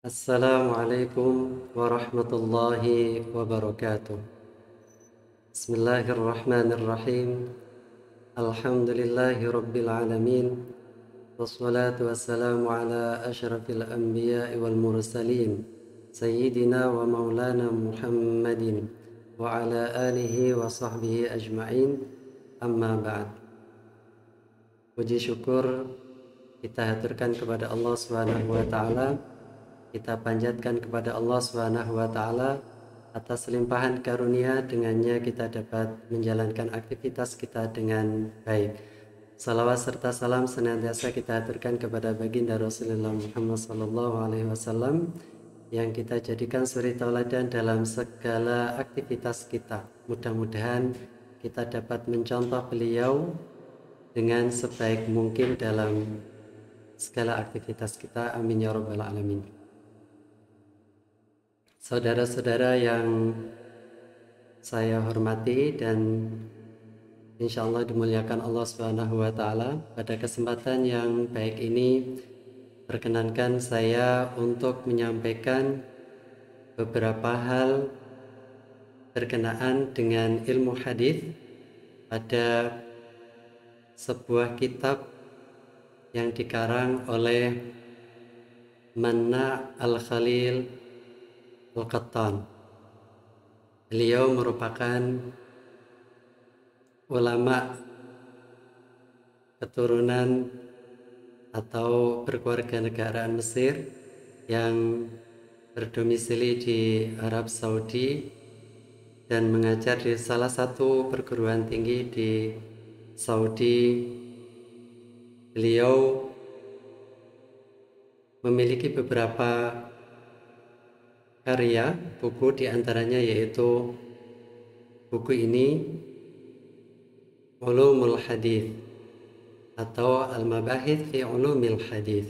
Assalamualaikum warahmatullahi wabarakatuh. Bismillahirrahmanirrahim. Alhamdulillahi rabbil alamin. Wassalatu wassalamu ala asyrafil anbiya'i wal mursalin Sayyidina wa maulana Muhammadin wa ala alihi wa sahbihi ajma'in. Amma ba'd. Puji syukur kita haturkan kepada Allah Subhanahu wa taala. Kita panjatkan kepada Allah Subhanahu wa taala atas limpahan karunia, dengannya kita dapat menjalankan aktivitas kita dengan baik. Salawat serta salam senantiasa kita aturkan kepada baginda Rasulullah Muhammad sallallahu alaihi wasallam yang kita jadikan suri tauladan dalam segala aktivitas kita. Mudah-mudahan kita dapat mencontoh beliau dengan sebaik mungkin dalam segala aktivitas kita. Amin ya rabbal alamin. Saudara-saudara yang saya hormati dan insya Allah dimuliakan Allah Subhanahu wa taala, pada kesempatan yang baik ini perkenankan saya untuk menyampaikan beberapa hal berkenaan dengan ilmu hadis pada sebuah kitab yang dikarang oleh Manna Al-Khalil Al-Qattan. Beliau merupakan ulama keturunan atau berkeluarga negaraan Mesir yang berdomisili di Arab Saudi dan mengajar di salah satu perguruan tinggi di Saudi. Beliau memiliki beberapa karya buku, diantaranya yaitu buku ini Ulumul Hadis atau Al-Mabahith fi Ulumil Hadis.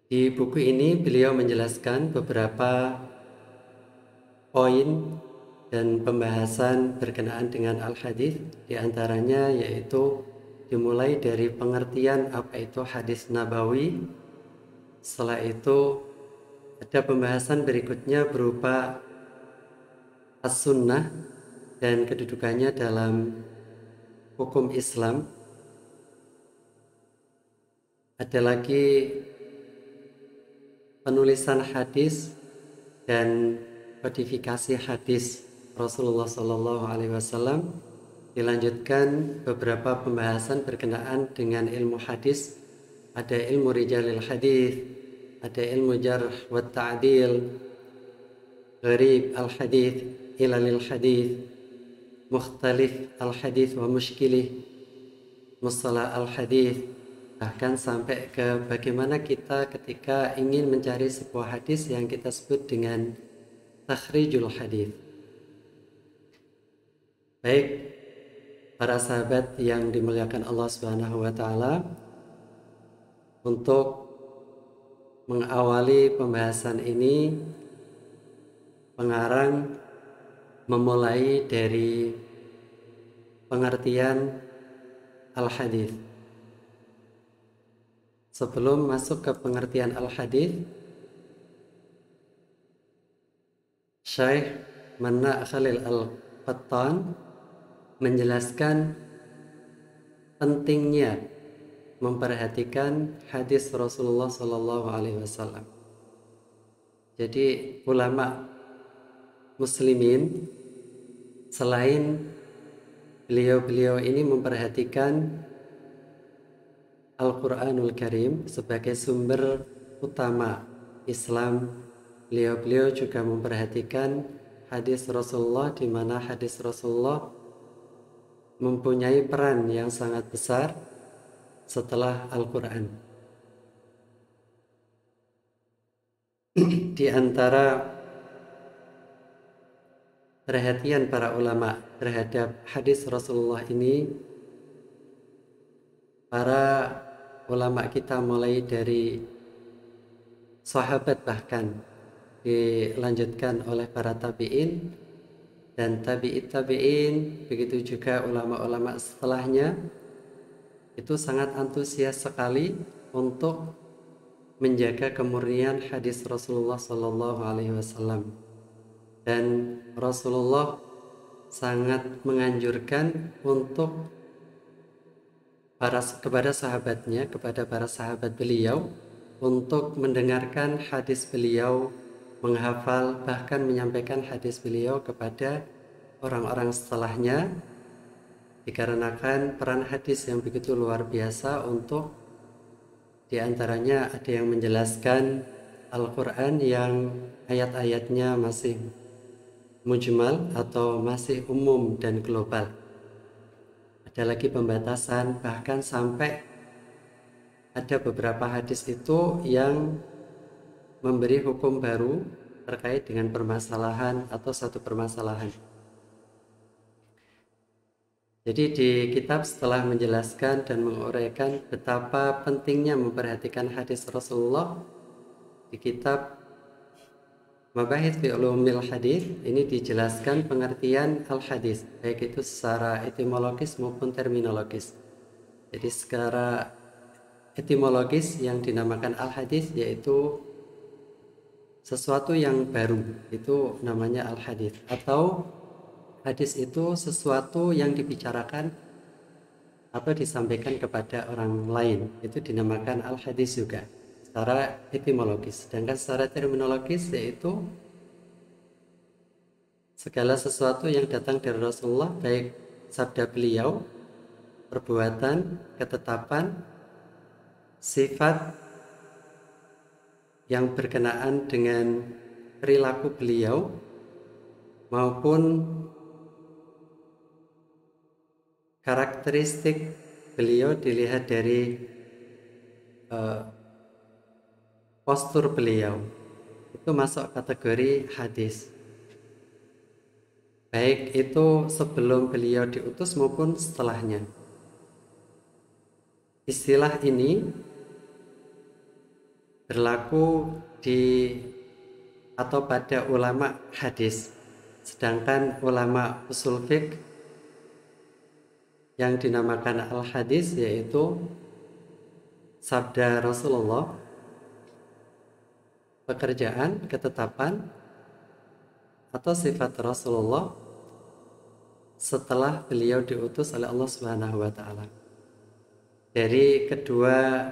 Di buku ini beliau menjelaskan beberapa poin dan pembahasan berkenaan dengan al-hadis, diantaranya yaitu dimulai dari pengertian apa itu hadis nabawi. Setelah itu ada pembahasan berikutnya berupa as-sunnah dan kedudukannya dalam hukum Islam. Ada lagi penulisan hadis dan kodifikasi hadis Rasulullah Sallallahu Alaihi Wasallam. Dilanjutkan beberapa pembahasan berkenaan dengan ilmu hadis. Ada ilmu rijalil hadis, ada ilmu jarh wa ta'dil, gharib al-hadith, ilalil hadith, mukhtalif al-hadith wa mushkilih, mustalah al-hadith, bahkan sampai ke bagaimana kita ketika ingin mencari sebuah hadis yang kita sebut dengan takhrijul hadith. Baik, para sahabat yang dimuliakan Allah Subhanahu wa taala, untuk mengawali pembahasan ini, pengarang memulai dari pengertian al-hadis. Sebelum masuk ke pengertian al-hadis, Syekh Manna Khalil Al-Qattan menjelaskan pentingnya memperhatikan hadis Rasulullah Sallallahu Alaihi Wasallam. Jadi ulama muslimin selain beliau-beliau ini memperhatikan Al-Quranul Karim sebagai sumber utama Islam, beliau-beliau juga memperhatikan hadis Rasulullah, di mana hadis Rasulullah mempunyai peran yang sangat besar setelah Al-Quran. Di antara perhatian para ulama terhadap hadis Rasulullah ini, para ulama kita mulai dari sahabat, bahkan dilanjutkan oleh para tabi'in dan tabi'in, begitu juga ulama-ulama setelahnya, itu sangat antusias sekali untuk menjaga kemurnian hadis Rasulullah Shallallahu Alaihi Wasallam, dan Rasulullah sangat menganjurkan untuk kepada sahabatnya, kepada para sahabat beliau, untuk mendengarkan hadis beliau, menghafal, bahkan menyampaikan hadis beliau kepada orang-orang setelahnya, dikarenakan peran hadis yang begitu luar biasa. Untuk diantaranya ada yang menjelaskan Al-Quran yang ayat-ayatnya masih mujmal atau masih umum dan global. Ada lagi pembatasan, bahkan sampai ada beberapa hadis itu yang memberi hukum baru terkait dengan permasalahan atau satu permasalahan. Jadi di kitab setelah menjelaskan dan menguraikan betapa pentingnya memperhatikan hadis Rasulullah, di kitab Mabahith fi Ulumil Hadis ini dijelaskan pengertian al-hadis, baik itu secara etimologis maupun terminologis. Jadi secara etimologis yang dinamakan al-hadis yaitu sesuatu yang baru, itu namanya al-hadis. Atau hadis itu sesuatu yang dibicarakan atau disampaikan kepada orang lain, itu dinamakan al-hadis juga secara etimologis. Sedangkan secara terminologis yaitu segala sesuatu yang datang dari Rasulullah, baik sabda beliau, perbuatan, ketetapan, sifat yang berkenaan dengan perilaku beliau, maupun karakteristik beliau dilihat dari postur beliau, itu masuk kategori hadis, baik itu sebelum beliau diutus maupun setelahnya. Istilah ini berlaku atau pada ulama hadis, sedangkan ulama usul fiqh yang dinamakan al-hadis yaitu sabda Rasulullah, pekerjaan, ketetapan, atau sifat Rasulullah setelah beliau diutus oleh Allah Subhanahu wa taala. Dari kedua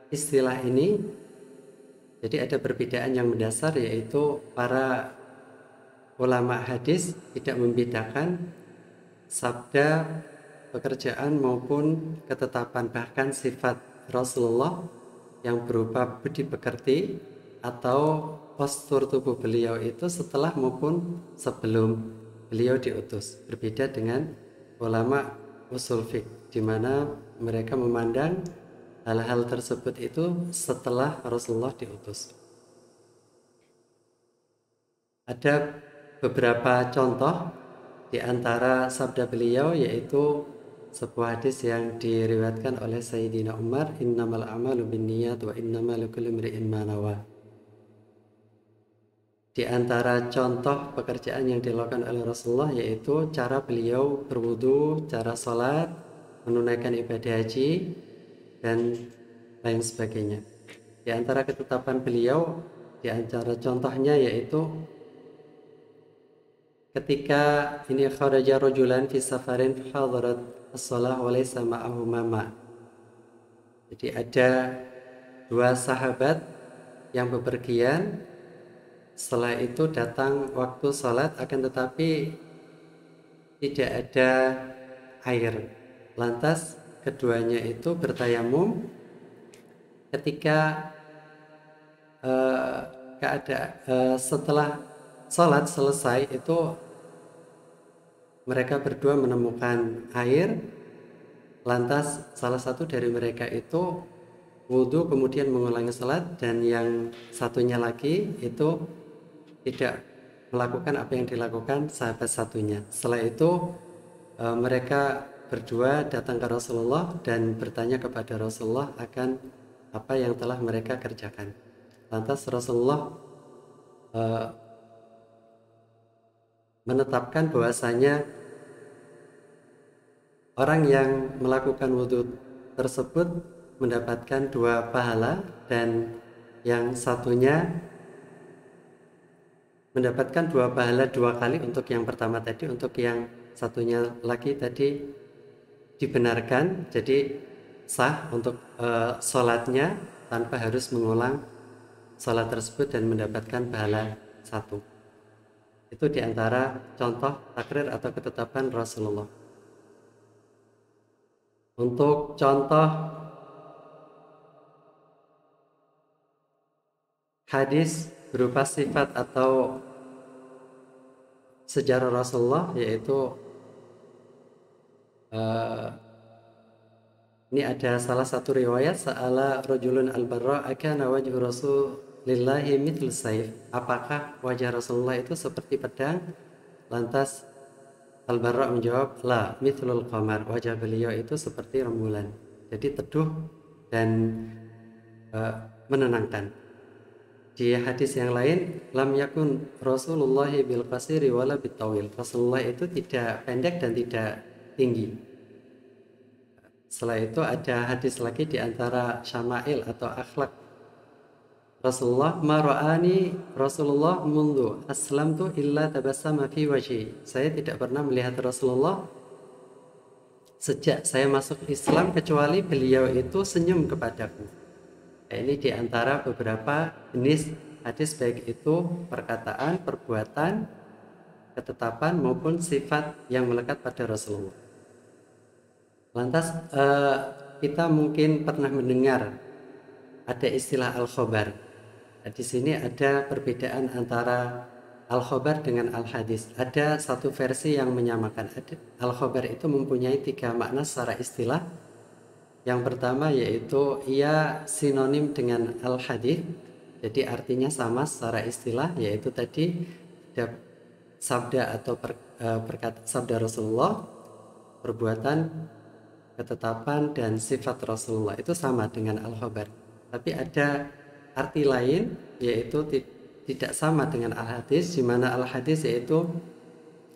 istilah ini jadi ada perbedaan yang mendasar, yaitu para ulama hadis tidak membedakan sabda, pekerjaan maupun ketetapan, bahkan sifat Rasulullah yang berupa budi pekerti atau postur tubuh beliau itu setelah maupun sebelum beliau diutus. Berbeda dengan ulama usul fiqh, di mana mereka memandang hal-hal tersebut itu setelah Rasulullah diutus. Ada beberapa contoh di antara sabda beliau, yaitu sebuah hadis yang diriwayatkan oleh Sayyidina Umar, innamal a'malu binniyat wa innamal likulli imri'in ma nawa. Di antara contoh pekerjaan yang dilakukan oleh Rasulullah yaitu cara beliau berwudu, cara sholat, menunaikan ibadah haji, dan lain sebagainya. Di antara ketetapan beliau, di antara contohnya yaitu ketika ini kharaja rajulan fi safarin hadarat as-shalah wa laysa ma'ahu mama. Jadi ada dua sahabat yang bepergian, setelah itu datang waktu salat akan tetapi tidak ada air. Lantas keduanya itu bertayamum. Ketika setelah salat selesai itu mereka berdua menemukan air. Lantas salah satu dari mereka itu wudhu kemudian mengulangi salat, dan yang satunya lagi itu tidak melakukan apa yang dilakukan sahabat satunya. Setelah itu mereka berdua datang ke Rasulullah dan bertanya kepada Rasulullah akan apa yang telah mereka kerjakan. Lantas Rasulullah menetapkan bahwasanya orang yang melakukan wudhu tersebut mendapatkan 2 pahala, dan yang satunya mendapatkan 2 pahala 2 kali untuk yang pertama tadi, untuk yang satunya lagi tadi dibenarkan, jadi sah untuk sholatnya tanpa harus mengulang sholat tersebut dan mendapatkan pahala 1. Itu diantara contoh takrir atau ketetapan Rasulullah. Untuk contoh hadis berupa sifat atau sejarah Rasulullah, yaitu ini ada salah satu riwayat, sa'ala rajulun al-barra akana wajhu rasulillahi mithl saif, apakah wajah Rasulullah itu seperti pedang? Lantas Al-Barra menjawab, la mithlul qamar, wajah beliau itu seperti rembulan, jadi teduh dan menenangkan. Di hadis yang lain, lam yakun Rasulullahi bil qasiri wala bitawil, Rasulullah itu tidak pendek dan tidak tinggi. Setelah itu ada hadis lagi di antara syama'il atau akhlak Rasulullah, ma ra'ani Rasulullah mundu aslamtu illa tabassama fi wajhi, saya tidak pernah melihat Rasulullah sejak saya masuk Islam kecuali beliau itu senyum kepadaku. Ini di antara beberapa jenis hadis, baik itu perkataan, perbuatan, ketetapan maupun sifat yang melekat pada Rasulullah. Lantas kita mungkin pernah mendengar ada istilah al-khobar. Di sini ada perbedaan antara al-khobar dengan al-hadis. Ada satu versi yang menyamakan. Al-khobar itu mempunyai 3 makna secara istilah. Yang pertama yaitu ia sinonim dengan al-hadis, jadi artinya sama secara istilah, yaitu tadi sabda atau sabda Rasulullah, perbuatan, ketetapan, dan sifat Rasulullah itu sama dengan al-khobar. Tapi ada arti lain, yaitu tidak sama dengan al-hadis, di mana al-hadis yaitu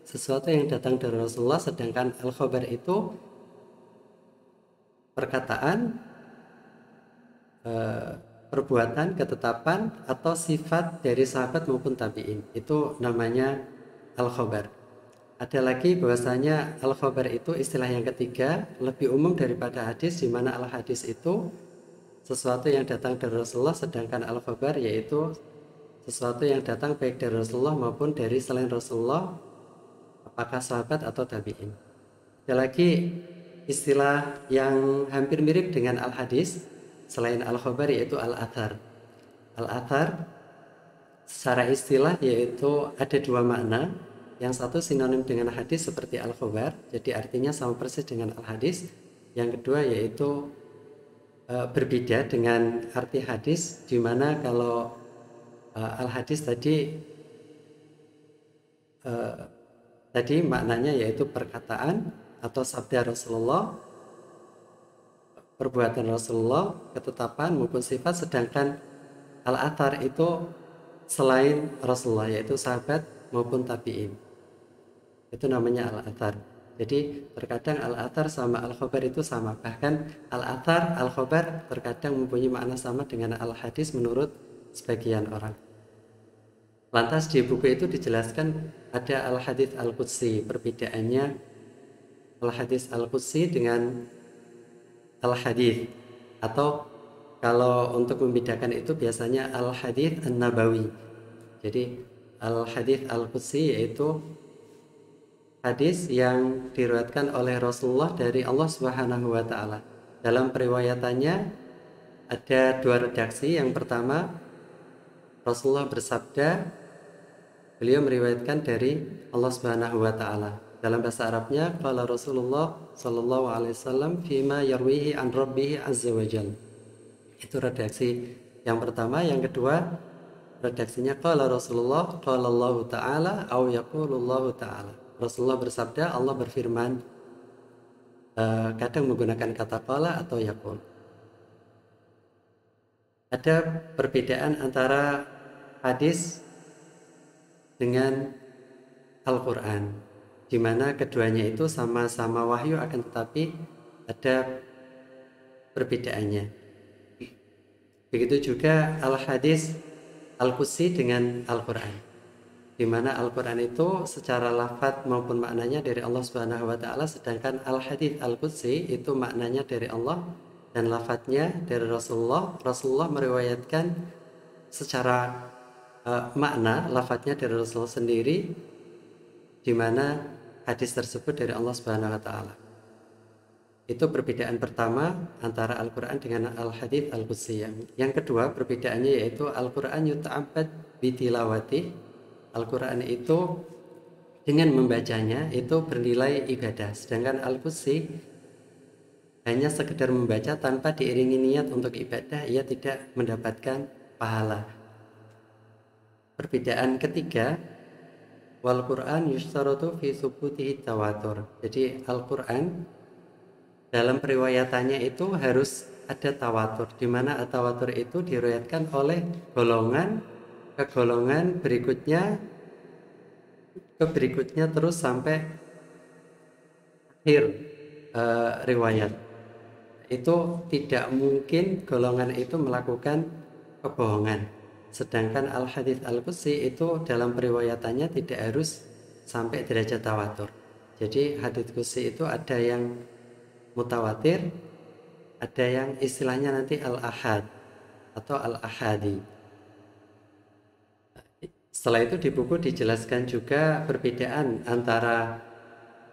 sesuatu yang datang dari Rasulullah, sedangkan al-khobar itu perkataan, perbuatan, ketetapan, atau sifat dari sahabat maupun tabi'in. Itu namanya al-khobar. Ada lagi bahwasanya al-khobar itu istilah yang ketiga, lebih umum daripada hadis, di mana al-hadis itu sesuatu yang datang dari Rasulullah, sedangkan al-khobar yaitu sesuatu yang datang baik dari Rasulullah maupun dari selain Rasulullah, apakah sahabat atau tabi'in. Ada lagi istilah yang hampir mirip dengan al-hadis selain al-khobar, yaitu al-athar. Al-athar secara istilah yaitu ada 2 makna. Yang satu sinonim dengan hadis seperti al-khobar, jadi artinya sama persis dengan al-hadis. Yang kedua yaitu berbeda dengan arti hadis, di mana kalau al-hadis tadi maknanya yaitu perkataan atau sabda Rasulullah, perbuatan Rasulullah, ketetapan maupun sifat, sedangkan al-athar itu selain Rasulullah, yaitu sahabat maupun tabi'in. Itu namanya al-athar. Jadi terkadang al-athar sama al-khobar itu sama. Bahkan al-athar, al-khobar terkadang mempunyai makna sama dengan al-hadis menurut sebagian orang. Lantas di buku itu dijelaskan ada al-hadis al-qudsi. Perbedaannya al-hadis al-qudsi dengan al-hadis, atau kalau untuk membedakan itu biasanya al-hadis an-nabawi. Jadi al-hadis al-qudsi yaitu hadis yang diriwayatkan oleh Rasulullah dari Allah Subhanahu wa taala. Dalam periwayatannya ada 2 redaksi. Yang pertama, Rasulullah bersabda, beliau meriwayatkan dari Allah Subhanahu wa taala. Dalam bahasa Arabnya, qala Rasulullah sallallahu alaihi wasallam fima yarwihi an rabbih azza wajalla. Itu redaksi yang pertama. Yang kedua, redaksinya qala Rasulullah qala Allah taala au yaqulullahu taala. Rasulullah bersabda, Allah berfirman, kadang menggunakan kata qala atau yaqul. Ada perbedaan antara hadis dengan Al-Quran, di mana keduanya itu sama-sama wahyu, akan tetapi ada perbedaannya. Begitu juga al-hadis al-qudsi dengan Al-Quran, di mana Al-Quran itu secara lafadz maupun maknanya dari Allah Subhanahu wa taala, sedangkan al-hadis al-qudsi itu maknanya dari Allah dan lafadznya dari Rasulullah. Rasulullah meriwayatkan secara makna lafadznya dari Rasulullah sendiri, di mana hadis tersebut dari Allah Subhanahu wa taala. Itu perbedaan pertama antara Al-Quran dengan Al-Hadits Al-Qudsiyah. Yang kedua perbedaannya yaitu Al-Quran yuta'abbad bitilawati. Al-Quran itu dengan membacanya itu bernilai ibadah, sedangkan Al-Qudsi hanya sekedar membaca tanpa diiringi niat untuk ibadah, ia tidak mendapatkan pahala. Perbedaan ketiga, wal Quran yushtaratu fi subutihi tawatur. Jadi Al-Quran dalam periwayatannya itu harus ada tawatur, di mana tawatur itu diriwayatkan oleh golongan ke golongan berikutnya ke berikutnya terus sampai akhir riwayat. Itu tidak mungkin golongan itu melakukan kebohongan. Sedangkan al-hadits al-qudsi itu dalam periwayatannya tidak harus sampai derajat tawatur. Jadi hadits qudsi itu ada yang mutawatir, ada yang istilahnya nanti al-ahad atau al-ahadi. Setelah itu di buku dijelaskan juga perbedaan antara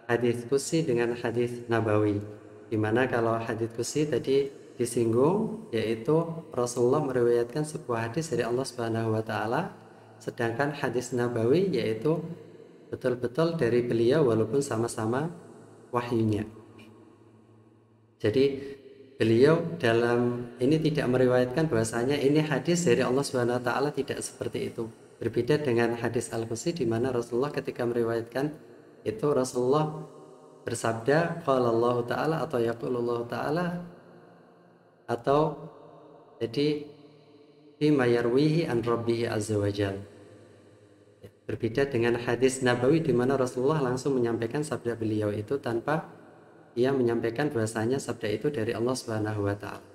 hadits qudsi dengan hadits nabawi, di mana kalau hadits qudsi tadi disinggung yaitu Rasulullah meriwayatkan sebuah hadis dari Allah Subhanahu wa taala, sedangkan hadis nabawi yaitu betul-betul dari beliau walaupun sama-sama wahyunya. Jadi beliau dalam ini tidak meriwayatkan bahwasanya ini hadis dari Allah Subhanahu wa taala, tidak seperti itu. Berbeda dengan hadis al-qudsi di mana Rasulullah ketika meriwayatkan itu Rasulullah bersabda qala Allah taala atau yaqulullah taala, atau jadi bima yarwihi an rabbihi azza wajal. Berbeda dengan hadis nabawi di mana Rasulullah langsung menyampaikan sabda beliau itu tanpa ia menyampaikan bahwasanya sabda itu dari Allah Subhanahu wa taala.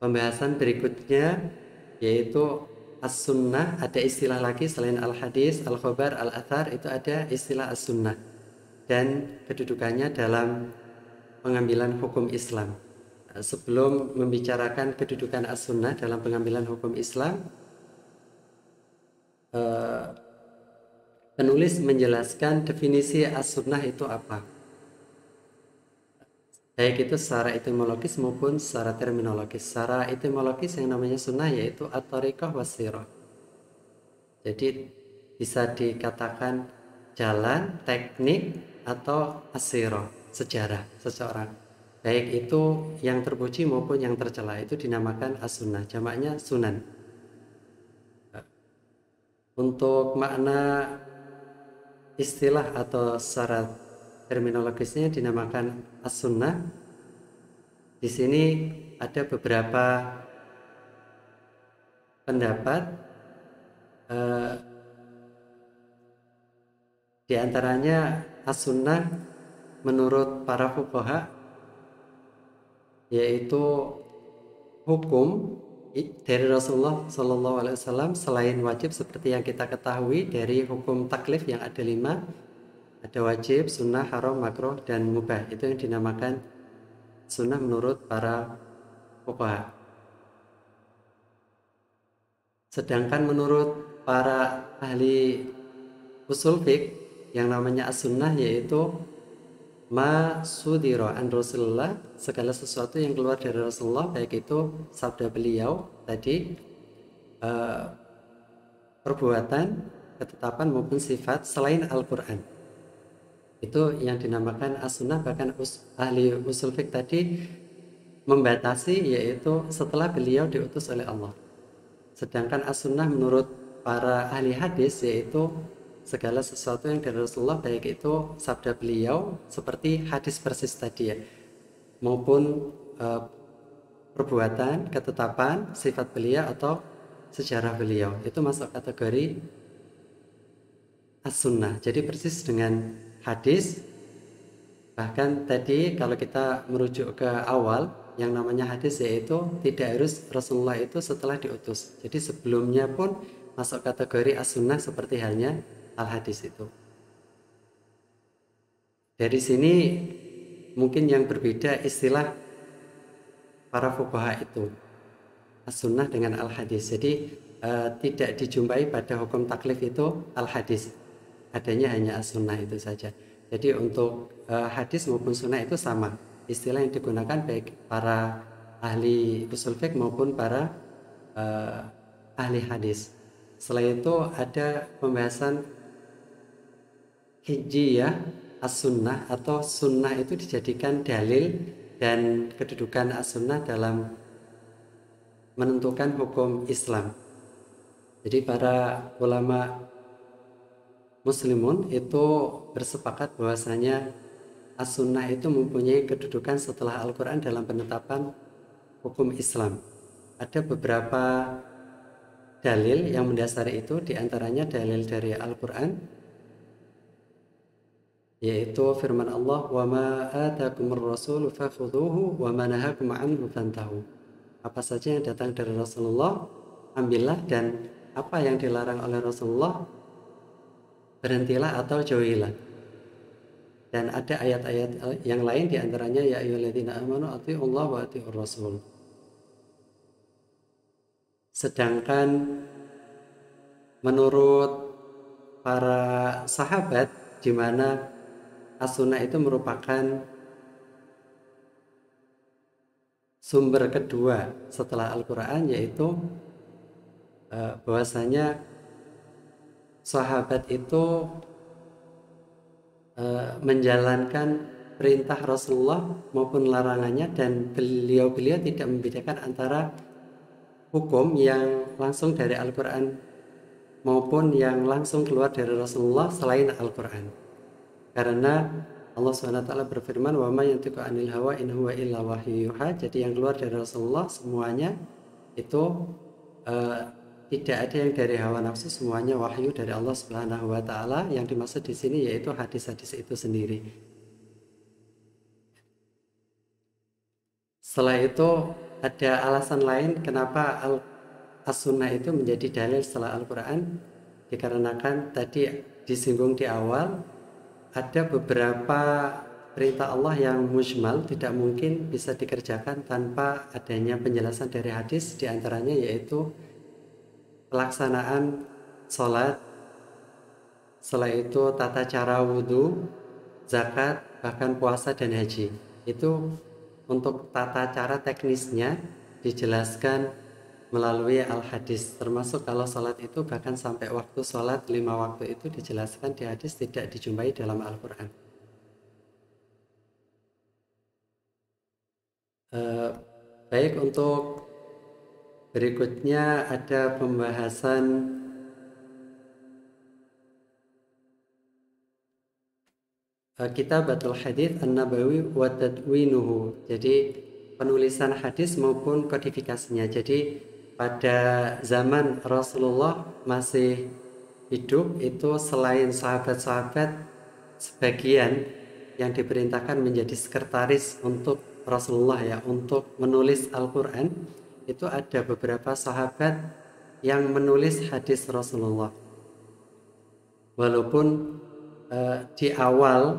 Pembahasan berikutnya yaitu as-sunnah. Ada istilah lagi selain al-hadis, al-khobar, al-athar, itu ada istilah as-sunnah dan kedudukannya dalam pengambilan hukum Islam. Sebelum membicarakan kedudukan as-sunnah dalam pengambilan hukum Islam, penulis menjelaskan definisi as-sunnah itu apa, baik itu secara etimologis maupun secara terminologis. Secara etimologis yang namanya sunnah yaitu at-thariqah was-sirah. Jadi bisa dikatakan jalan, teknik, atau as-sirah, sejarah seseorang. Baik itu yang terpuji maupun yang tercela itu dinamakan as-sunnah, jamaknya sunan. Untuk makna istilah atau secara terminologisnya dinamakan as-sunnah. Di sini ada beberapa pendapat, di antaranya as-sunnah menurut para fuqaha yaitu hukum dari Rasulullah SAW selain wajib seperti yang kita ketahui dari hukum taklif yang ada 5, ada wajib, sunnah, haram, makruh, dan mubah. Itu yang dinamakan sunnah menurut para fuqaha. Sedangkan menurut para ahli usul fiqh yang namanya as-sunnah yaitu ma sudira an Rasulullah, segala sesuatu yang keluar dari Rasulullah, baik itu sabda beliau tadi, perbuatan, ketetapan maupun sifat selain Al-Quran, itu yang dinamakan as-sunnah. Bahkan ahli usul fiqh tadi membatasi yaitu setelah beliau diutus oleh Allah. Sedangkan as-sunnah menurut para ahli hadis yaitu segala sesuatu yang dari Rasulullah, baik itu sabda beliau seperti hadis persis tadi ya, maupun perbuatan, ketetapan, sifat beliau atau sejarah beliau, itu masuk kategori as-sunnah. Jadi persis dengan hadis. Bahkan tadi kalau kita merujuk ke awal yang namanya hadis, yaitu tidak harus Rasulullah itu setelah diutus. Jadi sebelumnya pun masuk kategori as-sunnah seperti halnya al-hadis itu. Dari sini mungkin yang berbeda istilah para fuqaha itu, as-sunnah dengan al-hadis. Jadi tidak dijumpai pada hukum taklif itu al-hadis, adanya hanya as-sunnah itu saja. Jadi untuk hadis maupun sunnah itu sama, istilah yang digunakan baik para ahli usul fiqh maupun para ahli hadis. Setelah itu ada pembahasan hijiyah as-sunnah, atau sunnah itu dijadikan dalil dan kedudukan as-sunnah dalam menentukan hukum Islam. Jadi para ulama muslimun itu bersepakat bahwasanya as-sunnah itu mempunyai kedudukan setelah Al-Quran dalam penetapan hukum Islam. Ada beberapa dalil yang mendasari itu, diantaranya dalil dari Al-Quran, yaitu firman Allah, wa ma atakumur rasulu fakhudhuhu wa ma nahakum anhu fantahu. Apa saja yang datang dari Rasulullah ambillah, dan apa yang dilarang oleh Rasulullah berhentilah atau jauhilah. Dan ada ayat-ayat yang lain, diantaranya ya ayyuhalladzina amanu athi'ullah wa athi'ur rasul. Sedangkan menurut para sahabat, di mana as-sunnah itu merupakan sumber kedua setelah Al-Quran, yaitu bahwasanya sahabat itu menjalankan perintah Rasulullah maupun larangannya, dan beliau-beliau tidak membedakan antara hukum yang langsung dari Al-Quran maupun yang langsung keluar dari Rasulullah selain Al-Quran. Karena Allah SWT berfirman, wa ma yantiqu anil hawa in huwa illa wahyu yuha. Jadi yang keluar dari Rasulullah semuanya itu tidak ada yang dari hawa nafsu, semuanya wahyu dari Allah Subhanahu wa taala. Yang dimaksud di sini yaitu hadis-hadis itu sendiri. Setelah itu ada alasan lain kenapa as-sunnah itu menjadi dalil setelah Al-Quran, dikarenakan tadi disinggung di awal, ada beberapa perintah Allah yang mujmal, tidak mungkin bisa dikerjakan tanpa adanya penjelasan dari hadis, diantaranya yaitu pelaksanaan sholat, setelah itu tata cara wudhu, zakat, bahkan puasa dan haji. Itu untuk tata cara teknisnya dijelaskan melalui al-hadis, termasuk kalau sholat itu bahkan sampai waktu sholat 5 waktu itu dijelaskan di hadis, tidak dijumpai dalam Al-Quran. Baik, untuk berikutnya ada pembahasan Kitabatul Hadits An-Nabawi wa Tadwinuhu. Jadi penulisan hadis maupun kodifikasinya. Jadi pada zaman Rasulullah masih hidup itu, selain sahabat-sahabat sebagian yang diperintahkan menjadi sekretaris untuk Rasulullah ya, untuk menulis Al-Quran, itu ada beberapa sahabat yang menulis hadis Rasulullah. Walaupun di awal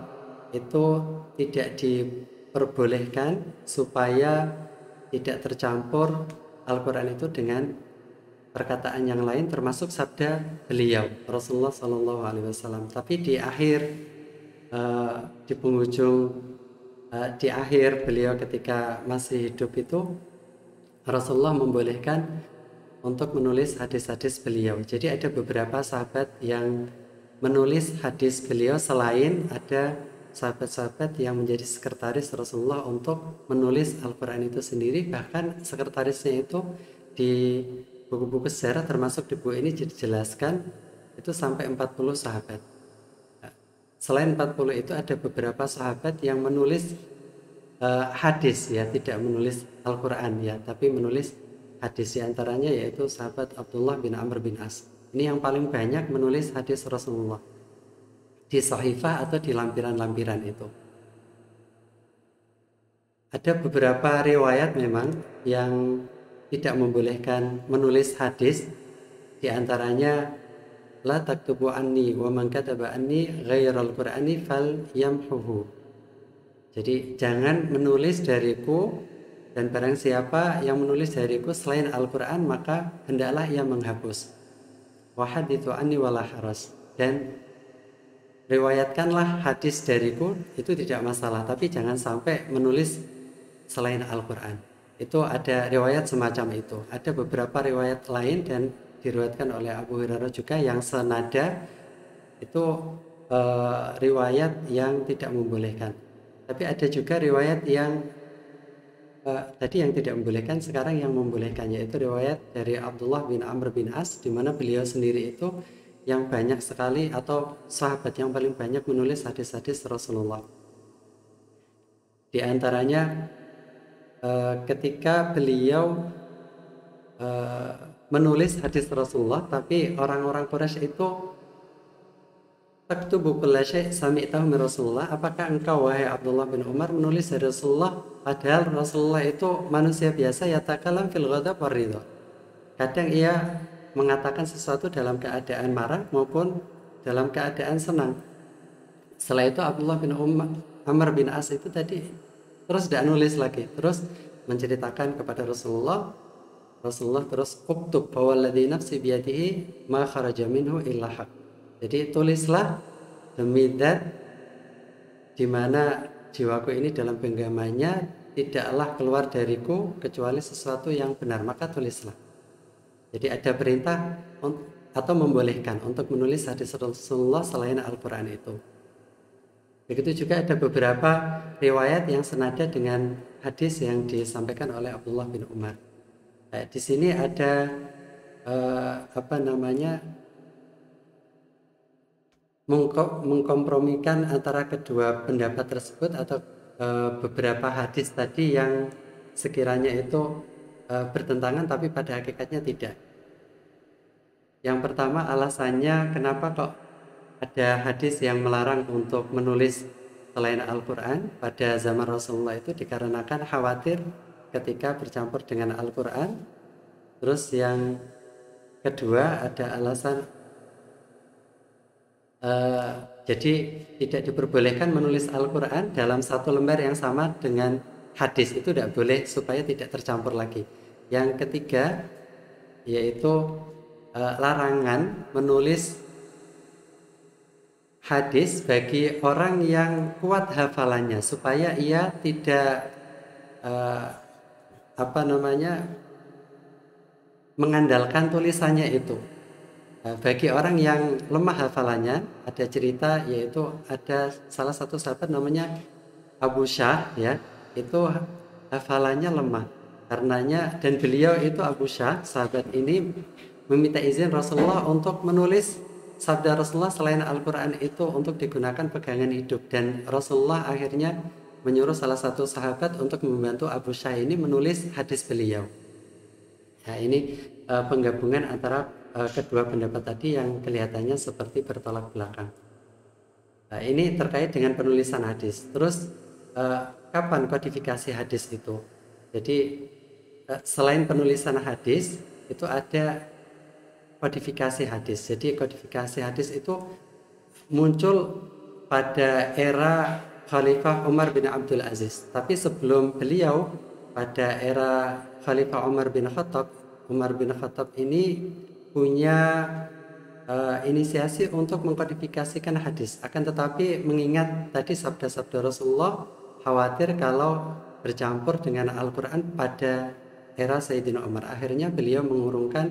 itu tidak diperbolehkan supaya tidak tercampur Al-Quran itu dengan perkataan yang lain, termasuk sabda beliau Rasulullah SAW. Tapi di akhir di penghujung di akhir beliau ketika masih hidup itu, Rasulullah membolehkan untuk menulis hadis-hadis beliau. Jadi ada beberapa sahabat yang menulis hadis beliau, selain ada sahabat-sahabat yang menjadi sekretaris Rasulullah untuk menulis Al-Quran itu sendiri. Bahkan sekretarisnya itu di buku-buku sejarah, termasuk di buku ini dijelaskan itu sampai 40 sahabat. Selain 40 itu ada beberapa sahabat yang menulis hadis ya, tidak menulis Al-Quran ya, tapi menulis hadis. Di antaranya yaitu sahabat Abdullah bin Amr bin As. Ini yang paling banyak menulis hadis Rasulullah di sahifah atau di lampiran-lampiran itu. ada beberapa riwayat memang yang tidak membolehkan menulis hadis, di antaranya la taktubu anni wa man kataba anni ghairal qur'ani fal yamhuhu. Jadi jangan menulis dariku, dan barang siapa yang menulis dariku selain Al-Qur'an maka hendaklah ia menghapus. Wa hadithu anni wala haras, dan riwayatkanlah hadis dariku, itu tidak masalah, tapi jangan sampai menulis selain Al-Quran. Itu ada riwayat semacam itu. Ada beberapa riwayat lain dan diriwayatkan oleh Abu Hurairah juga yang senada, itu riwayat yang tidak membolehkan. Tapi ada juga riwayat yang tadi yang tidak membolehkan, sekarang yang membolehkan, yaitu riwayat dari Abdullah bin Amr bin As, di mana beliau sendiri itu yang banyak sekali, atau sahabat yang paling banyak menulis hadis-hadis Rasulullah. Di antaranya ketika beliau menulis hadis Rasulullah, tapi orang-orang Quraisy itu taktubu kulla syai' sami'tahu min Rasulullah, apakah engkau wahai Abdullah bin Umar menulis dari Rasulullah, padahal Rasulullah itu manusia biasa, yatakalam fil ghadab war ridha. Kadang ia mengatakan sesuatu dalam keadaan marah maupun dalam keadaan senang. Setelah itu Abdullah bin Amr bin As itu tadi terus tidak nulis lagi, terus menceritakan kepada Rasulullah. Rasulullah terus uktub fawalladzi nafsi biyadihi ma kharaja minhu illa haq. Jadi tulislah demi zat di mana jiwaku ini dalam genggamannya tidaklah keluar dariku kecuali sesuatu yang benar, maka tulislah. Jadi ada perintah atau membolehkan untuk menulis hadis Rasulullah selain Al-Quran itu. Begitu juga ada beberapa riwayat yang senada dengan hadis yang disampaikan oleh Abdullah bin Umar. Di sini ada mengkompromikan antara kedua pendapat tersebut, atau beberapa hadis tadi yang sekiranya itu bertentangan tapi pada hakikatnya tidak. Yang pertama, alasannya kenapa kok ada hadis yang melarang untuk menulis selain Al-Quran pada zaman Rasulullah, itu dikarenakan khawatir ketika bercampur dengan Al-Quran. Terus yang kedua ada alasan jadi tidak diperbolehkan menulis Al-Quran dalam satu lembar yang sama dengan hadis, itu tidak boleh supaya tidak tercampur lagi. Yang ketiga yaitu larangan menulis hadis bagi orang yang kuat hafalannya, supaya ia tidak mengandalkan tulisannya itu. Bagi orang yang lemah hafalannya, ada cerita, yaitu ada salah satu sahabat namanya Abu Syah, ya, itu hafalannya lemah karenanya, dan beliau itu Abu Syah, sahabat ini meminta izin Rasulullah untuk menulis sabda Rasulullah selain Al-Quran itu untuk digunakan pegangan hidup, dan Rasulullah akhirnya menyuruh salah satu sahabat untuk membantu Abu Syah ini menulis hadis beliau. Nah, ini penggabungan antara kedua pendapat tadi yang kelihatannya seperti bertolak belakang. Nah, ini terkait dengan penulisan hadis. Terus kapan kodifikasi hadis itu? Jadi selain penulisan hadis itu ada kodifikasi hadis. Jadi kodifikasi hadis itu muncul pada era Khalifah Umar bin Abdul Aziz. Tapi sebelum beliau, pada era Khalifah Umar bin Khattab ini punya inisiasi untuk mengkodifikasikan hadis. Akan tetapi mengingat tadi sabda-sabda Rasulullah, khawatir kalau bercampur dengan Al-Quran pada era Sayyidina Umar. Akhirnya beliau mengurungkan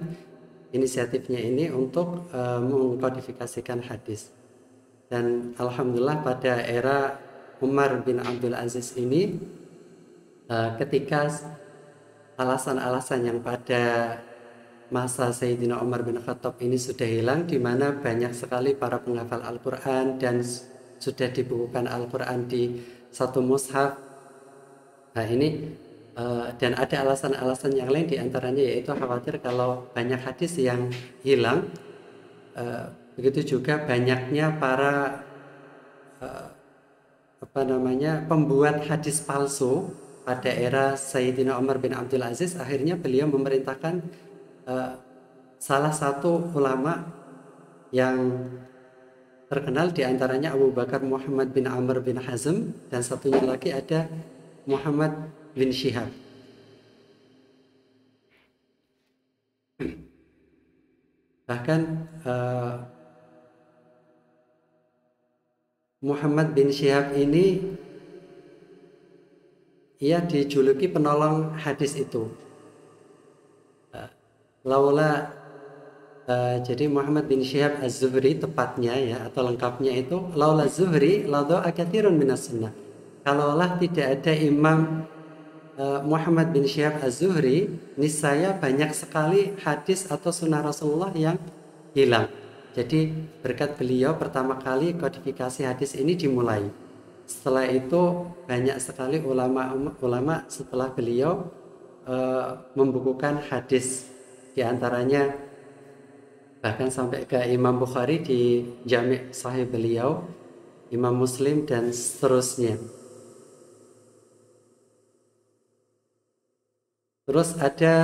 inisiatifnya ini untuk mengkodifikasikan hadis. Dan alhamdulillah pada era Umar bin Abdul Aziz ini, ketika alasan-alasan yang pada masa Sayyidina Umar bin Khattab ini sudah hilang, di mana banyak sekali para penghafal Al-Quran dan sudah dibukukan Al-Quran di satu mushaf. Nah ini dan ada alasan-alasan yang lain, diantaranya yaitu khawatir kalau banyak hadis yang hilang. Begitu juga banyaknya para pembuat hadis palsu pada era Sayyidina Umar bin Abdul Aziz, akhirnya beliau memerintahkan salah satu ulama yang terkenal diantaranya Abu Bakar Muhammad bin Amr bin Hazm, dan satunya lagi ada Muhammad bin Syihab. Bahkan Muhammad bin Syihab ini ia dijuluki penolong hadis itu. Jadi Muhammad bin Syihab Az-Zuhri tepatnya ya, atau lengkapnya itu laula Zuhri laudha'a katsirun minas sunnah. Kalaulah tidak ada Imam Muhammad bin Syihab Az-Zuhri, niscaya banyak sekali hadis atau sunnah Rasulullah yang hilang. Jadi berkat beliau pertama kali kodifikasi hadis ini dimulai. Setelah itu banyak sekali ulama setelah beliau membukukan hadis, diantaranya bahkan sampai ke Imam Bukhari di Jami' Sahih beliau, Imam Muslim, dan seterusnya. Terus ada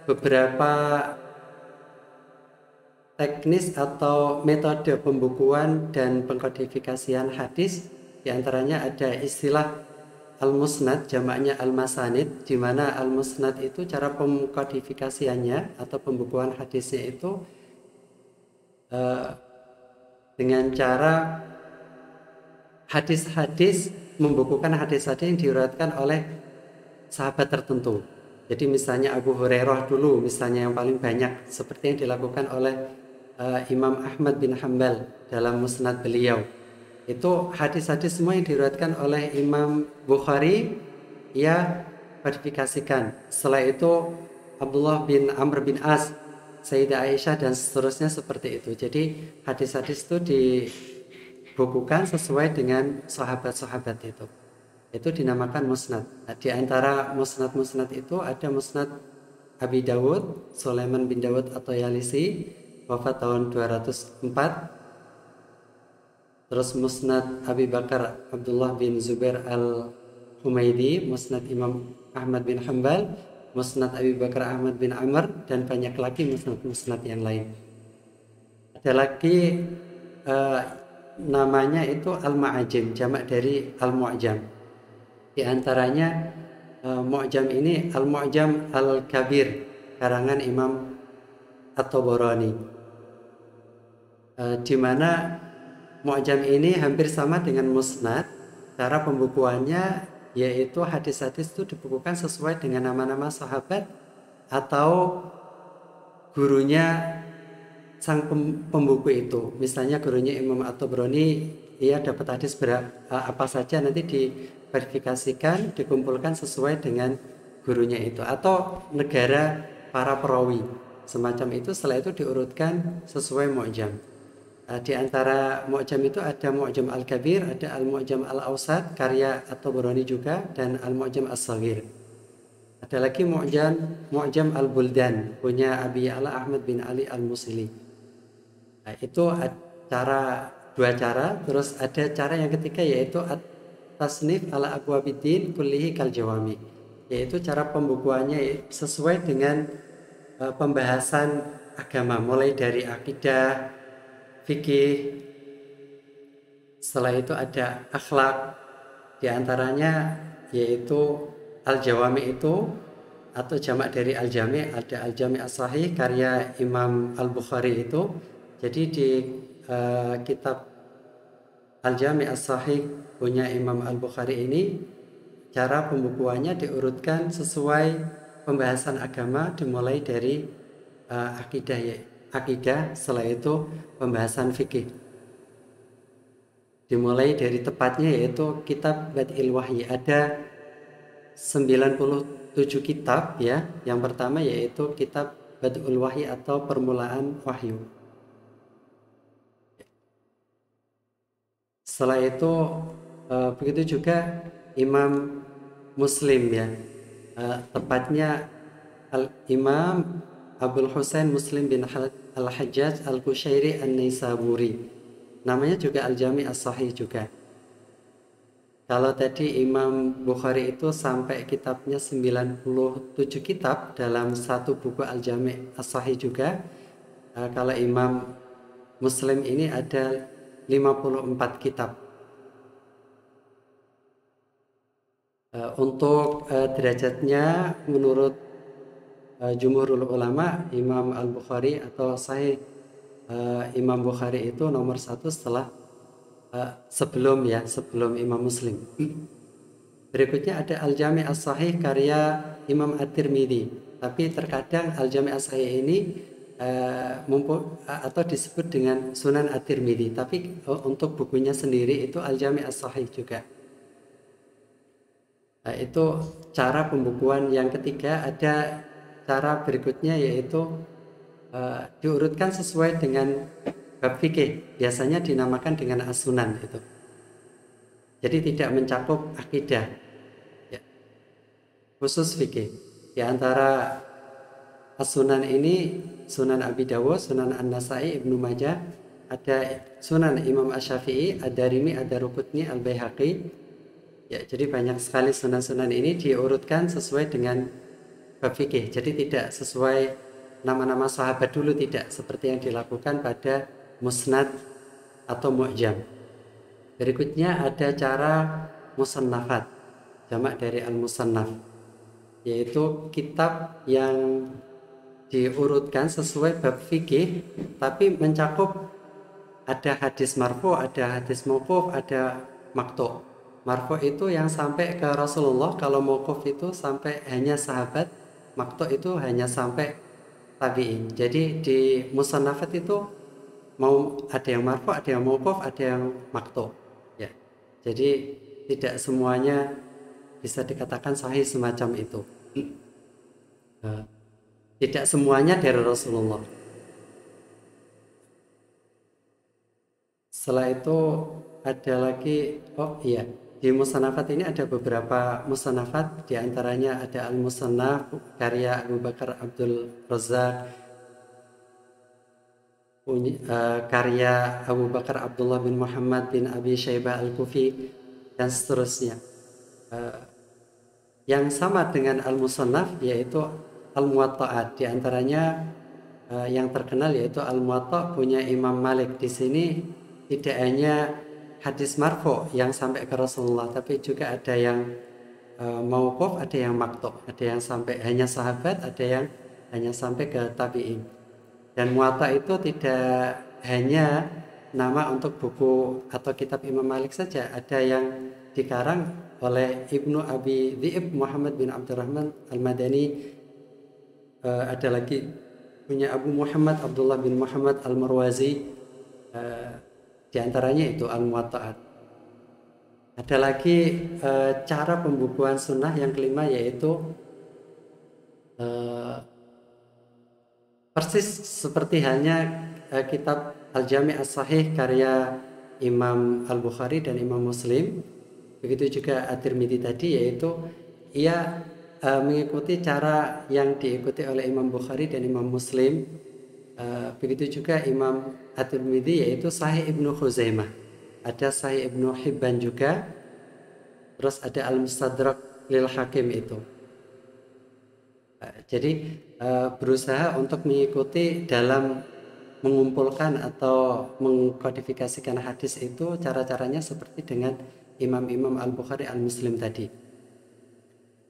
beberapa teknis atau metode pembukuan dan pengkodifikasian hadis. Di antaranya ada istilah al-musnad, jamaknya al-masanid, di mana al-musnad itu cara pengkodifikasiannya atau pembukuan hadisnya itu dengan cara hadis-hadis, membukukan hadis-hadis yang diriwayatkan oleh sahabat tertentu. Jadi misalnya Abu Hurairah dulu, misalnya yang paling banyak, seperti yang dilakukan oleh Imam Ahmad bin Hanbal dalam musnad beliau. Itu hadis-hadis semua yang diriwayatkan oleh Imam Bukhari, ia kodifikasikan. Setelah itu Abdullah bin Amr bin As, Sayyidah Aisyah, dan seterusnya seperti itu. Jadi hadis-hadis itu dibukukan sesuai dengan sahabat-sahabat itu. Itu dinamakan musnad. Nah, di antara musnad-musnad itu ada musnad Abi Dawud, Sulaiman bin Dawud atau Yalisi, wafat tahun 204. Terus musnad Abi Bakar Abdullah bin Zubair al-Humaidi, musnad Imam Ahmad bin Hanbal, musnad Abi Bakar Ahmad bin Amr, dan banyak lagi musnad-musnad yang lain. Ada lagi namanya itu al-ma'ajim, jamak dari al-mu'jam. Di antaranya mu'jam ini al-mu'jam al-kabir, karangan Imam At-Tabarani, di mana mu'jam ini hampir sama dengan musnad. Cara pembukuannya yaitu hadis-hadis itu dibukukan sesuai dengan nama-nama sahabat atau gurunya sang pembuku itu. Misalnya gurunya Imam At-Tabarani, ia dapat hadis apa saja, nanti diverifikasikan, dikumpulkan sesuai dengan gurunya itu, atau negara para perawi semacam itu. Setelah itu diurutkan sesuai mu'jam. Di antara mu'jam itu ada mu'jam al-kabir, ada al-mu'jam al-awsat karya At-Tabarani juga, dan al-mu'jam as-saghir. Ada lagi mu'jam al-buldan punya Abi Ya'la Ahmad bin Ali al-Musili. Nah, itu dua cara. Terus ada cara yang ketiga, yaitu at-tasnif ala abwabiddin kullihi kal jawami, yaitu cara pembukuannya sesuai dengan pembahasan agama, mulai dari akidah, fikih. Setelah itu ada akhlak, diantaranya yaitu al-jawami itu, atau jamak dari al-jami, ada al-jami as-sahih karya Imam al-Bukhari itu. Jadi di kitab al-jami as-sahih punya Imam al-Bukhari ini, cara pembukuannya diurutkan sesuai pembahasan agama, dimulai dari akidah, setelah itu pembahasan fikih, dimulai dari tepatnya yaitu kitab Bad'il Wahyi. Ada 97 kitab ya. Yang pertama yaitu kitab Bad'ul Wahyi atau permulaan wahyu. Setelah itu begitu juga Imam Muslim ya, tepatnya Imam Abul Husain Muslim bin Al-Hajjaj Al-Qushairi An-Naisaburi, namanya juga Al-Jami As-Sahih juga. Kalau tadi Imam Bukhari itu sampai kitabnya 97 kitab dalam satu buku Al-Jami' As-Sahih juga. Kalau Imam Muslim ini ada 54 kitab. Untuk derajatnya menurut jumhurul ulama, Imam Al-Bukhari atau Sahih Imam Bukhari itu nomor satu setelah sebelum Imam Muslim. Berikutnya ada Al-Jami' As-Sahih karya Imam At-Tirmidzi. Tapi terkadang Al-Jami' As-Sahih ini atau disebut dengan Sunan At-Tirmidzi. Tapi untuk bukunya sendiri itu Al-Jami' As-Sahih juga. Itu cara pembukuan. Yang ketiga ada cara berikutnya, yaitu diurutkan sesuai dengan bab fikih. Biasanya dinamakan dengan as-sunan itu. Jadi tidak mencakup akidah, ya, khusus fikih. Di antara as-sunan ini Sunan Abi Dawud, Sunan An-Nasai, Ibnu Majah, ada Sunan Imam Asy-Syafi'i, Ad-Darimi, Ad-Daruqutni, Al-Baihaqi. Ya, jadi banyak sekali sunan-sunan ini diurutkan sesuai dengan bab fikih. Jadi tidak sesuai nama-nama sahabat dulu, tidak seperti yang dilakukan pada musnad atau mu'jam. Berikutnya ada cara musannafat, jamak dari al-musannaf, yaitu kitab yang diurutkan sesuai bab fikih tapi mencakup ada hadis marfu, ada hadis mauquf, ada maqtu'. Marfu itu yang sampai ke Rasulullah, kalau mauquf itu sampai hanya sahabat, maqtu itu hanya sampai tabi'in. Jadi di musannafat itu mau ada yang marfu, ada yang mauquf, ada yang maqtu. Ya. Jadi tidak semuanya bisa dikatakan sahih semacam itu. Tidak semuanya dari Rasulullah. Setelah itu ada lagi, di musannafat ini ada beberapa musannafat, diantaranya ada Al-Musannaf karya Abu Bakar Abdul Razzaq, karya Abu Bakar Abdullah bin Muhammad bin Abi Syaibah Al-Kufi, dan seterusnya. Yang sama dengan Al-Musannaf yaitu Al-Muwatta'at, diantaranya yang terkenal yaitu Al-Muwatta' punya Imam Malik. Di sini tidak hanya hadis marfu yang sampai ke Rasulullah, tapi juga ada yang mauquf, ada yang maqtu', ada yang sampai hanya sahabat, ada yang hanya sampai ke tabi'in. Dan Muwatta itu tidak hanya nama untuk buku atau kitab Imam Malik saja, ada yang dikarang oleh Ibnu Abi Dhi'ib Muhammad bin Abdurrahman Al-Madani, ada lagi punya Abu Muhammad Abdullah bin Muhammad Al-Marwazi, di antaranya itu Al-Muwatta'at. Ada lagi cara pembukuan sunnah yang kelima, yaitu persis seperti halnya kitab Al-Jami' As-Sahih karya Imam Al-Bukhari dan Imam Muslim. Begitu juga At-Tirmidzi tadi, yaitu ia mengikuti cara yang diikuti oleh Imam Bukhari dan Imam Muslim. Begitu juga Imam At-Tirmidzi, yaitu Sahih Ibnu Khuzaimah, ada Sahih Ibnu Hibban juga, terus ada Al-Mustadrak lil Hakim itu. Jadi berusaha untuk mengikuti dalam mengumpulkan atau mengkodifikasikan hadis itu, cara-caranya seperti dengan Imam-Imam Al-Bukhari, Al-Muslim tadi.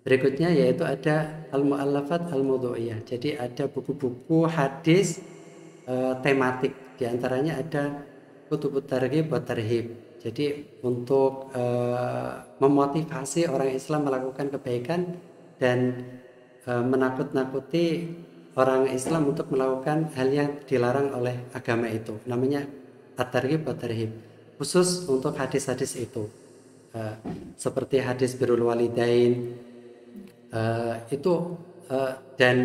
Berikutnya yaitu ada Al-Mu'allafat Al-Mawdu'iyah. Jadi ada buku-buku hadis tematik, diantaranya ada Kutubut Targhib wa Tarhib. Jadi untuk memotivasi orang Islam melakukan kebaikan dan menakut-nakuti orang Islam untuk melakukan hal yang dilarang oleh agama itu, namanya At-Targhib wa Tarhib, khusus untuk hadis-hadis itu. Seperti hadis birrul walidain itu, dan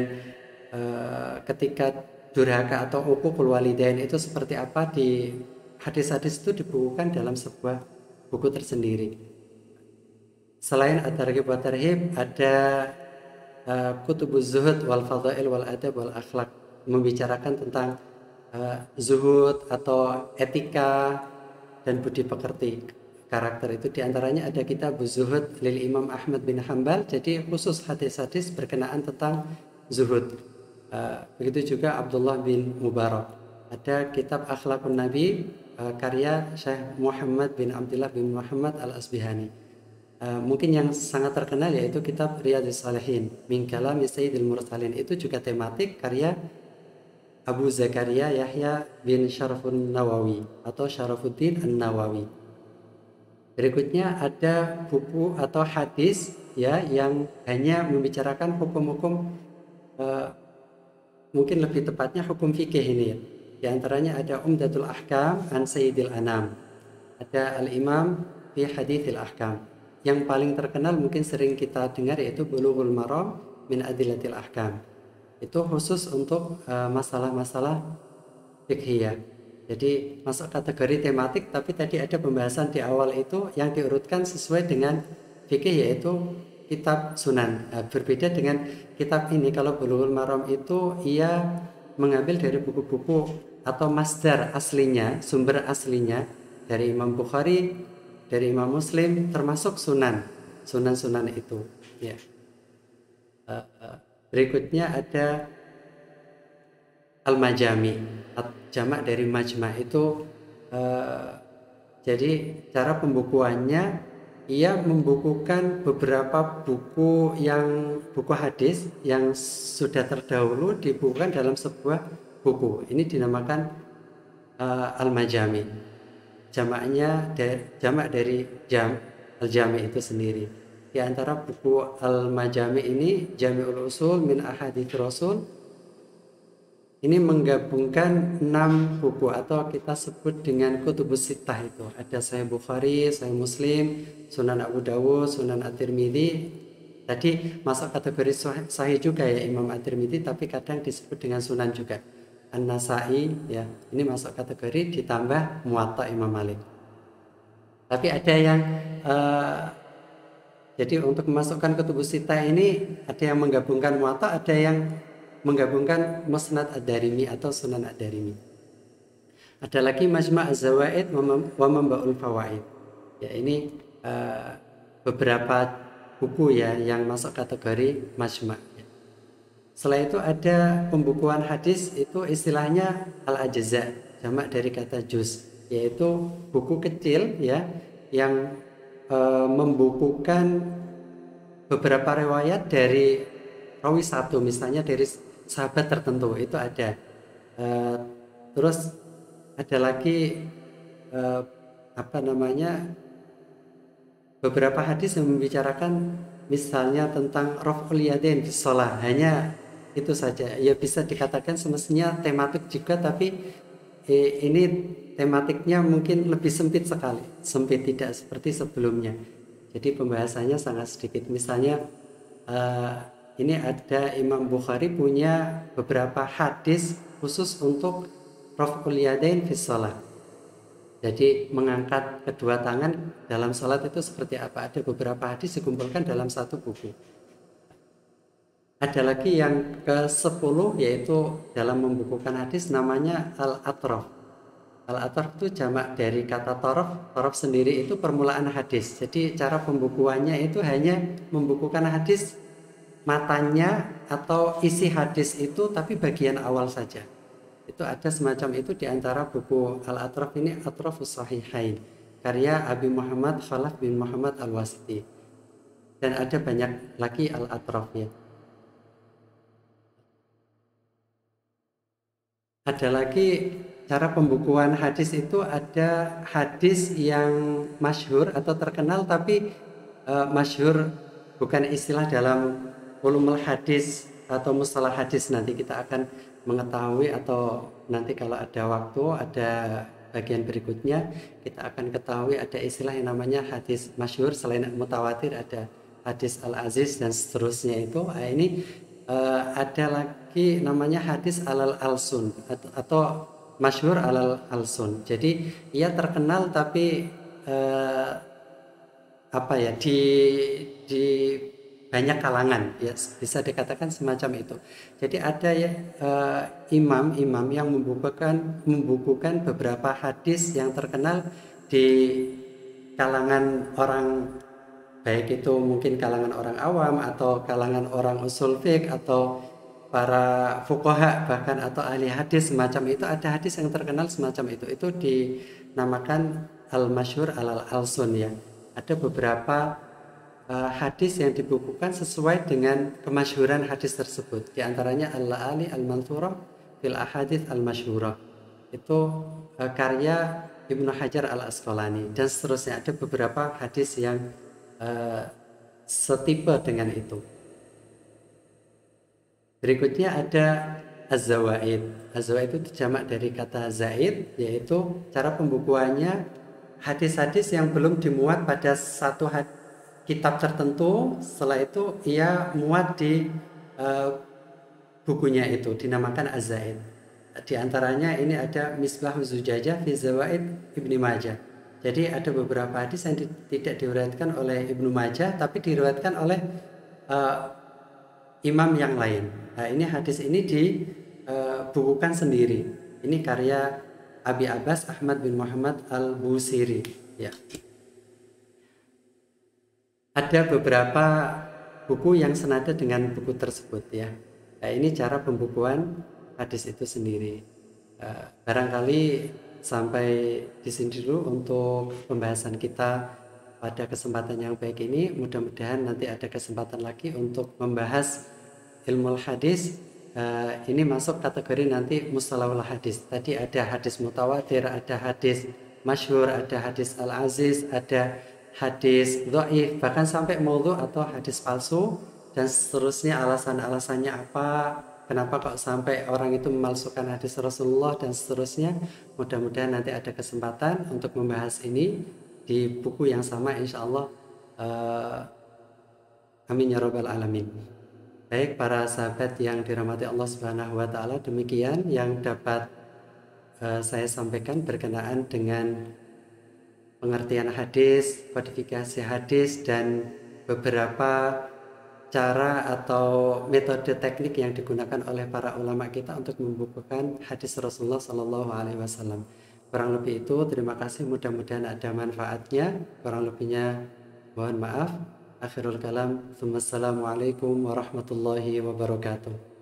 ketika durhaka atau uququl walidain itu seperti apa, di hadis-hadis itu dibukukan dalam sebuah buku tersendiri. Selain At-Targhib wa Tarhib, ada Kutubuz Zuhud wal Fadail wal Adab wal Akhlaq, membicarakan tentang zuhud atau etika dan budi pekerti. karakter itu. Di antaranya ada kitab Zuhud lil Imam Ahmad bin Hambal, jadi khusus hadis-hadis berkenaan tentang zuhud. Begitu juga Abdullah bin Mubarak. Ada kitab Akhlakun Nabi karya Syekh Muhammad bin Abdullah bin Muhammad Al-Asbihani. Mungkin yang sangat terkenal yaitu kitab Riyadhus Shalihin min kalami Sayyidil Mursalin, itu juga tematik karya Abu Zakaria Yahya bin Syarafun Nawawi atau Syarafuddin An-Nawawi. Berikutnya ada buku atau hadis ya yang hanya membicarakan hukum-hukum, mungkin lebih tepatnya hukum fikih ini ya. Di antaranya ada Umdatul Ahkam an Sayyidil Anam, ada Al-Imam fi Hadithil Ahkam. Yang paling terkenal mungkin sering kita dengar yaitu Bulughul Maram min Adillatil Ahkam. Itu khusus untuk masalah-masalah fikhiyah. Jadi masuk kategori tematik, tapi tadi ada pembahasan di awal itu yang diurutkan sesuai dengan fikih yaitu kitab sunan. Berbeda dengan kitab ini, kalau Bulughul Maram itu ia mengambil dari buku-buku atau masdar aslinya, sumber aslinya dari Imam Bukhari, dari Imam Muslim, termasuk sunan-sunan itu. Ya. Berikutnya ada Al-Majami, jamak dari majma itu. Jadi cara pembukuannya, ia membukukan beberapa buku hadis yang sudah terdahulu dibukukan dalam sebuah buku. Ini dinamakan Al-Majami. Jamak dari Al-Jami itu sendiri. Di antara buku Al-Majami ini Jami'ul Usul min Ahadits Rasul. Ini menggabungkan 6 buku atau kita sebut dengan Kutubus Sittah itu. Ada Sahih Bukhari, Sahih Muslim, Sunan Abu Dawud, Sunan At-Tirmidzi. Tadi masuk kategori sahih juga ya Imam At-Tirmidzi, tapi kadang disebut dengan Sunan juga. An-Nasai ya, ini masuk kategori ditambah Muwatta Imam Malik. Tapi ada yang jadi untuk memasukkan Kutubus Sittah ini ada yang menggabungkan Muwatta, ada yang menggabungkan Musnad Ad-Darimi atau Sunan Ad-Darimi. Ada lagi Majma' Az-Zawaid wa Manba'ul Fawaid. Ya, ini beberapa buku ya yang masuk kategori majma'. Setelah itu ada pembukuan hadis, itu istilahnya Al-Ajza, jamak dari kata juz, yaitu buku kecil ya yang membukukan beberapa riwayat dari rawi satu, misalnya dari sahabat tertentu, itu ada. Terus ada lagi beberapa hadis yang membicarakan misalnya tentang raf'ul yadain fi shalah, hanya itu saja. Ya bisa dikatakan semestinya tematik juga, tapi ini tematiknya mungkin lebih sempit sekali, sempit, tidak seperti sebelumnya. Jadi pembahasannya sangat sedikit. Misalnya ini ada Imam Bukhari punya beberapa hadis khusus untuk raf'ul yadain fi shalah. Jadi mengangkat kedua tangan dalam salat itu seperti apa? Ada beberapa hadis dikumpulkan dalam satu buku. Ada lagi yang ke-10 yaitu dalam membukukan hadis namanya Al-Atraf. Al-Atraf itu jamak dari kata taraf. Taraf sendiri itu permulaan hadis. Jadi cara pembukuannya itu hanya membukukan hadis matanya atau isi hadis itu, tapi bagian awal saja. Itu ada semacam itu di antara buku Al-Atraf ini, Atrafus Sahihain, karya Abi Muhammad Khalaf bin Muhammad Al-Wasiti. Dan ada banyak lagi Al-Atraf ya. Ada lagi cara pembukuan hadis itu, ada hadis yang masyhur atau terkenal, tapi masyhur bukan istilah dalam ulumul hadis atau mustalah hadis. Nanti kita akan mengetahui, atau nanti kalau ada waktu, ada bagian berikutnya kita akan ketahui ada istilah yang namanya hadis masyhur. Selain mutawatir ada hadis al-aziz dan seterusnya itu. Ini ada lagi namanya hadis alal alsun atau masyhur alal alsun. Jadi ia terkenal tapi di banyak kalangan, ya bisa dikatakan semacam itu. Jadi ada ya imam-imam yang membukukan beberapa hadis yang terkenal di kalangan orang, baik itu mungkin kalangan orang awam atau kalangan orang usul fiqh atau para fuqaha bahkan atau ahli hadis semacam itu, ada hadis yang terkenal semacam itu dinamakan al-masyhur al-alsun ya. Ada beberapa hadis yang dibukukan sesuai dengan kemasyhuran hadis tersebut. Di antaranya al-la'ali al-manthurah fil ahadits al-masyhurah. Itu karya Ibnu Hajar al-Asqalani dan seterusnya. Ada beberapa hadis yang setipe dengan itu. Berikutnya ada az-zawaid. Az-zawaid itu dijamak dari kata zaid, yaitu cara pembukuannya hadis-hadis yang belum dimuat pada satu kitab tertentu. Setelah itu ia muat di bukunya itu, dinamakan az-zaid. Di antaranya ini ada Misbahuz Zujajah fi Zawaid Ibnu Majah. Jadi ada beberapa hadis yang tidak diriwayatkan oleh Ibnu Majah tapi diriwayatkan oleh imam yang lain. Nah, ini hadis ini dibukukan sendiri. Ini karya Abi Abbas Ahmad bin Muhammad al-Busiri. Ya. Ada beberapa buku yang senada dengan buku tersebut ya. Nah, ini cara pembukuan hadis itu sendiri. Barangkali sampai di sini dulu untuk pembahasan kita pada kesempatan yang baik ini. Mudah-mudahan nanti ada kesempatan lagi untuk membahas ilmu hadis. Ini masuk kategori nanti mustalahul hadis. Tadi ada hadis mutawatir, ada hadis masyhur, ada hadis al-aziz, ada hadis dhaif, bahkan sampai maudhu atau hadis palsu dan seterusnya. Alasan-alasannya apa, kenapa kok sampai orang itu memalsukan hadis Rasulullah dan seterusnya. Mudah-mudahan nanti ada kesempatan untuk membahas ini di buku yang sama insyaallah. Amin ya rabbal alamin. Baik para sahabat yang dirahmati Allah Subhanahu wa taala, demikian yang dapat saya sampaikan berkenaan dengan pengertian hadis, kodifikasi hadis dan beberapa cara atau metode teknik yang digunakan oleh para ulama kita untuk membukukan hadis Rasulullah Shallallahu Alaihi Wasallam. Kurang lebih itu, terima kasih, mudah-mudahan ada manfaatnya. Kurang lebihnya mohon maaf. Akhirul kalam, wassalamualaikum warahmatullahi wabarakatuh.